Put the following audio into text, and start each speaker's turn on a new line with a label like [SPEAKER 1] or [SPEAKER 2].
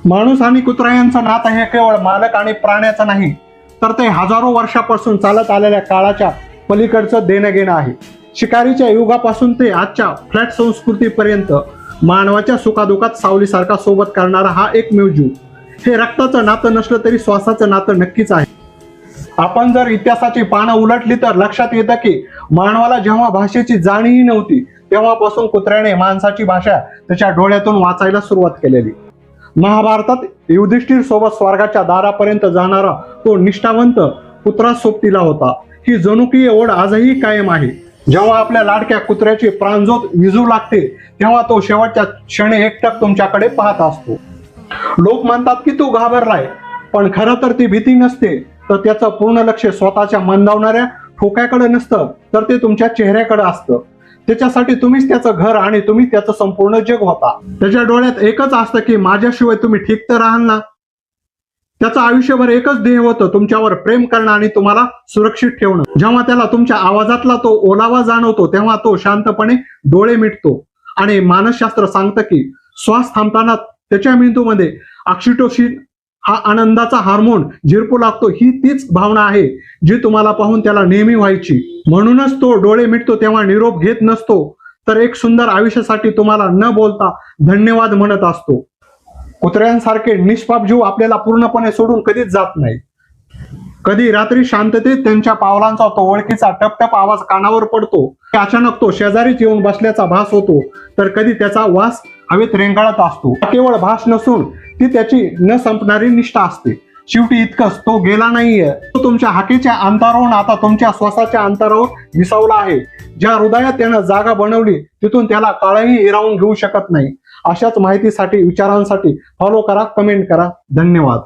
[SPEAKER 1] माणूस आणि कुत्रा यांचं नातं हे केवळ मालक आणि प्राण्याचं नाही, तर ते हजारो वर्षापासून चालत आलेल्या काळाच्या पलीकडचं देणं घेणं आहे. शिकारीच्या युगापासून ते आजच्या फ्लॅट संस्कृतीपर्यंत मानवाच्या सुखादुखात सावलीसारखा सोबत करणारा हा एकमेव जीव. हे रक्ताचं नातं नसलं तरी श्वासाचं नातं नक्कीच आहे. आपण जर इतिहासाची पानं उलटली तर लक्षात येतं की मानवाला जेव्हा भाषेची जाणीवही नव्हती तेव्हापासून कुत्र्याने माणसाची भाषा त्याच्या डोळ्यातून वाचायला सुरुवात केलेली. महाभारतात युधिष्ठिर सोबत स्वर्गाच्या दारापर्यंत जाणारा तो निष्ठावंत कुत्रा सोबतीला होता. ही जणुकी ओढ आजही कायम आहे. जेव्हा आपल्या लाडक्या कुत्र्याची प्राणज्योत विझू लागते तेव्हा तो शेवटच्या क्षणी एकटक तुमच्याकडे पाहत असतो. लोक म्हणतात की तू घाबरलाय, पण खरं तर ती भीती नसते, तर त्याचं पूर्ण लक्ष स्वतःच्या मंदावणाऱ्या ठोक्याकडे नसतं, तर ते तुमच्या चेहऱ्याकडे असतं. त्याच्यासाठी तुम्हीच त्याचं घर आणि तुम्ही त्याचं संपूर्ण जग होता. त्याच्या डोळ्यात एकच असतं की माझ्याशिवाय तुम्ही ठीक तर राहाल ना. त्याचं आयुष्यभर एकच ध्येय होतं, तुमच्यावर प्रेम करणं आणि तुम्हाला सुरक्षित ठेवणं. जेव्हा त्याला तुमच्या आवाजातला तो ओलावा जाणवतो तेव्हा तो शांतपणे डोळे मिटतो आणि मानसशास्त्र सांगतं की श्वास थांबताना त्याच्या मेंदूमध्ये ऑक्सिटोसिन हा आनंदाचा हार्मोन झिरपू लागतो. ही तीच भावना आहे जी तुम्हाला पाहून त्याला नेहमी व्हायची. म्हणूनच तो डोळे मिटतो तेव्हा निरोप घेत नसतो, तर एक सुंदर आयुष्यासाठी तुम्हाला न बोलता धन्यवाद म्हणत असतो. कुत्र्यांसारखे निष्पाप जीव आपल्याला पूर्णपणे सोडून कधीच जात नाही. कधी रात्री शांततेत त्यांच्या पावलांचा तो ओळखीचा टपटप आवाज कानावर पडतो, अचानक तो शेजारीच येऊन बसल्याचा भास होतो, तर कधी त्याचा वास हवेत रेंगाळत असतो. केवळ भास नसून ती त्याची न संपणारी निष्ठा असते. शेवटी इतकंच, तो गेला नाहीये, तो तुमच्या हाकेच्या अंतरावरून आता तुमच्या श्वासाच्या अंतरावर विसावला आहे. ज्या हृदयात त्यानं जागा बनवली तिथून त्याला काळही हिरावून घेऊ शकत नाही. अशाच माहितीसाठी, विचारांसाठी फॉलो करा, कमेंट करा. धन्यवाद.